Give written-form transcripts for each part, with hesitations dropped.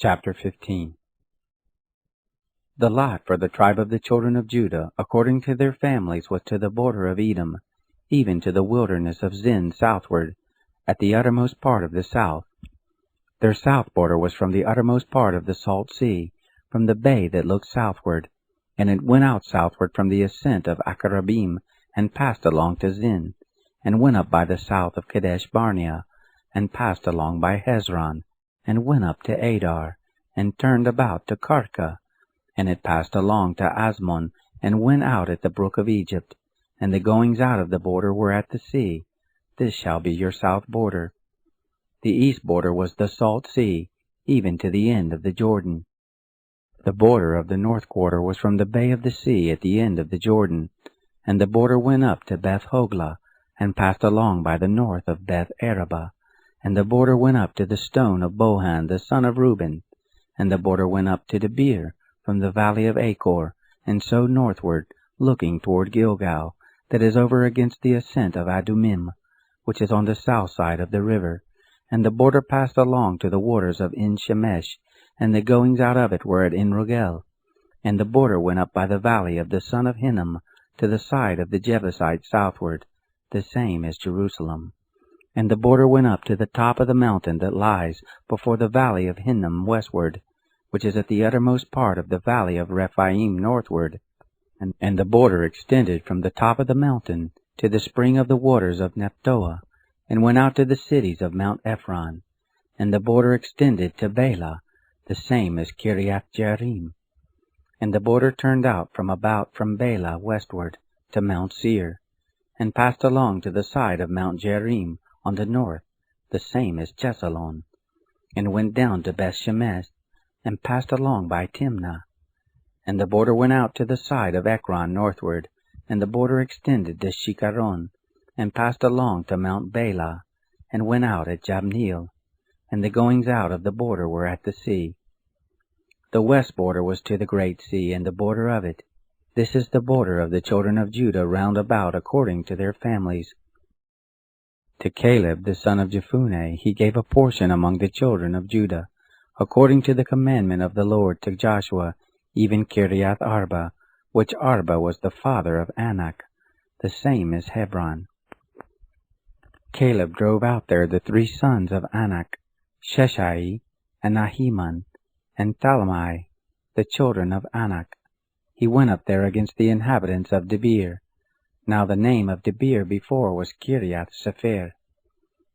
Chapter 15. The lot for the tribe of the children of Judah, according to their families, was to the border of Edom, even to the wilderness of Zin southward, at the uttermost part of the south. Their south border was from the uttermost part of the salt sea, from the bay that looked southward, and it went out southward from the ascent of Akarabim, and passed along to Zin, and went up by the south of Kadesh Barnea, and passed along by Hezron, and went up to Adar, and turned about to Karka, and it passed along to Asmon, and went out at the brook of Egypt, and the goings out of the border were at the sea. This shall be your south border. The east border was the salt sea, even to the end of the Jordan. The border of the north quarter was from the bay of the sea at the end of the Jordan, and the border went up to Beth Hoglah, and passed along by the north of Beth Arabah, and the border went up to the stone of Bohan the son of Reuben, and the border went up to Debir, from the valley of Achor, and so northward, looking toward Gilgal, that is over against the ascent of Adumim, which is on the south side of the river. And the border passed along to the waters of En-Shemesh, and the goings out of it were at En-Rogel. And the border went up by the valley of the son of Hinnom, to the side of the Jebusites southward, the same as Jerusalem. And the border went up to the top of the mountain that lies before the valley of Hinnom westward, which is at the uttermost part of the valley of Rephaim northward. And the border extended from the top of the mountain to the spring of the waters of Nephtoah, and went out to the cities of Mount Ephron. And the border extended to Bela, the same as Kiriath-Jearim. And the border turned out from Bela westward to Mount Seir, and passed along to the side of Mount Jearim on the north, the same as Chesalon, and went down to Beth-Shemesh, and passed along by Timnah. And the border went out to the side of Ekron northward, and the border extended to Shikaron, and passed along to Mount Bela, and went out at Jabneel, and the goings out of the border were at the sea. The west border was to the great sea, and the border of it. This is the border of the children of Judah round about according to their families. To Caleb the son of Jephunneh he gave a portion among the children of Judah, according to the commandment of the Lord to Joshua, even Kiriath Arba, which Arba was the father of Anak, the same as Hebron. Caleb drove out there the 3 sons of Anak, Sheshai, and Ahiman, and Talmai, the children of Anak. He went up there against the inhabitants of Debir. Now the name of Debir before was Kiriath Sepher.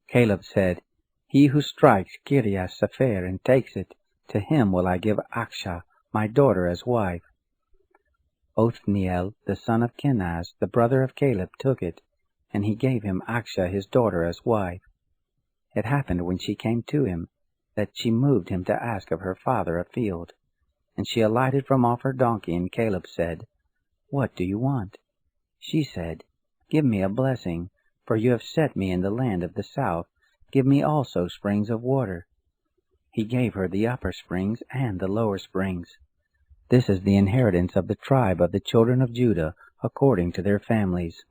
Caleb said, He who strikes Kiriath Sepher and takes it, to him will I give Aksha, my daughter, as wife. Othniel, the son of Kenaz, the brother of Caleb, took it, and he gave him Aksha his daughter as wife. It happened when she came to him, that she moved him to ask of her father a field. And she alighted from off her donkey, and Caleb said, What do you want? She said, Give me a blessing, for you have set me in the land of the south. Give me also springs of water. He gave her the upper springs and the lower springs. This is the inheritance of the tribe of the children of Judah, according to their families.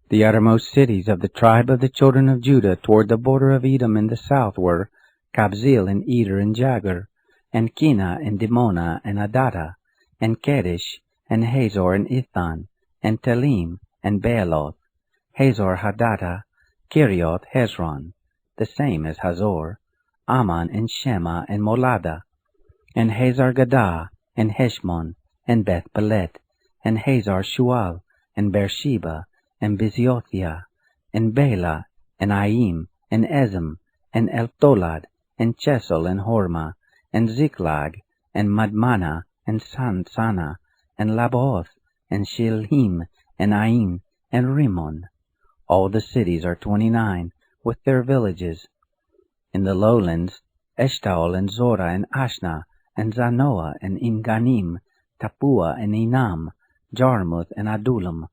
The uttermost cities of the tribe of the children of Judah toward the border of Edom in the south were Kabzeel and Eder and Jagur, and Kina and Dimona and Adada, and Kedesh, and Hazor and Ithan, and Telim, and Bealoth, Hazor Hadata, Kirioth Hezron, the same as Hazor, Ammon and Shema and Molada, and Hazar Gadah, and Heshmon, and Beth Pelet, and Hazar Shual, and Beersheba, and Biziothia, and Bela, and Aim, and Ezem, and Eltolad, and Chesel, and Hormah, and Ziklag, and Madmana, and Sansana, and Labaoth, and Shilhim, and Ain, and Rimmon. All the cities are 29, with their villages. In the lowlands, Eshtaol, and Zorah, and Ashna, and Zanoah, and Enganim, Tapua, and Enam, Jarmuth, and Adullam,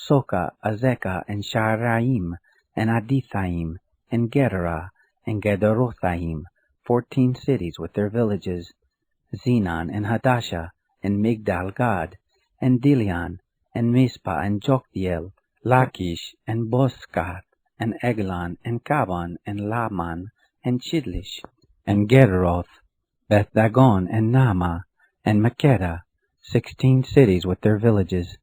Soka, Azekah, and Sha'araim, and Adithaim, and Gederah, and Gederothaim, 14 cities with their villages. Zenon, and Hadashah, and Migdal-Gad, and Dilian, and Mizpah, and Joktheel, Lachish, and Boscath, and Eglon, and Kaban, and Laman, and Chidlish, and Gederoth, Beth-dagon and Naamah, and Makkedah, 16 cities with their villages.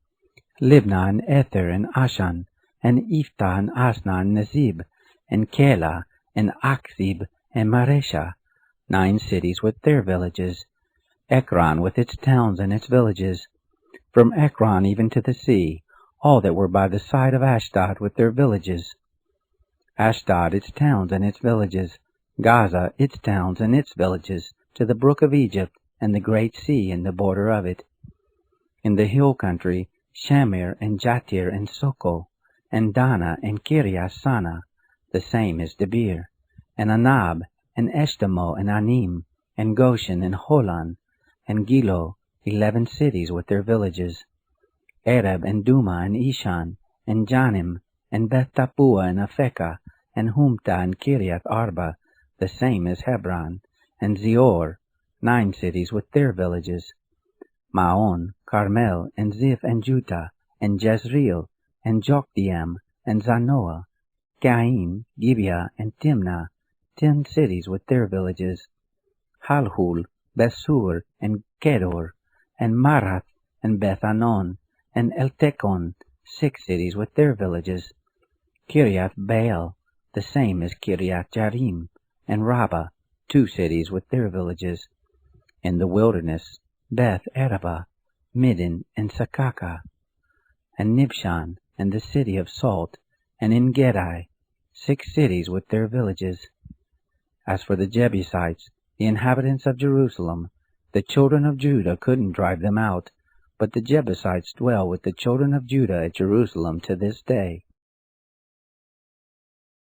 Libnah and Ether and Ashan, and Iftah and Asnah and Nezib, and Keilah and Akzib and Maresha, 9 cities with their villages. Ekron with its towns and its villages. From Ekron even to the sea, all that were by the side of Ashdod with their villages. Ashdod its towns and its villages. Gaza its towns and its villages, to the brook of Egypt, and the great sea in the border of it. In the hill country, Shamir and Jatir and Soko, and Dana and Kiriath Sana, the same is Debir, and Anab, and Eshtemo and Anim, and Goshen and Holon, and Gilo, 11 cities with their villages. Arab and Duma and Ishan, and Janim, and Beth-Tappuah and Aphekah, and Humta and Kiriath Arba, the same as Hebron, and Zior, 9 cities with their villages. Maon, Carmel, and Ziph and Juttah, and Jezreel, and Jokdeam, and Zanoah, Cain, Gibeah, and Timnah, 10 cities with their villages. Halhul, Bethsur, and Kedor, and Marath, and Beth-Anon, and Eltekon, 6 cities with their villages. Kiriath Baal, the same as Kiriath Jearim, and Rabbah, 2 cities with their villages. In the wilderness, Beth Arabah, Middin, and Sakaka, and Nibshan, and the city of Salt, and En-Gedi, 6 cities with their villages. As for the Jebusites, the inhabitants of Jerusalem, the children of Judah couldn't drive them out, but the Jebusites dwell with the children of Judah at Jerusalem to this day.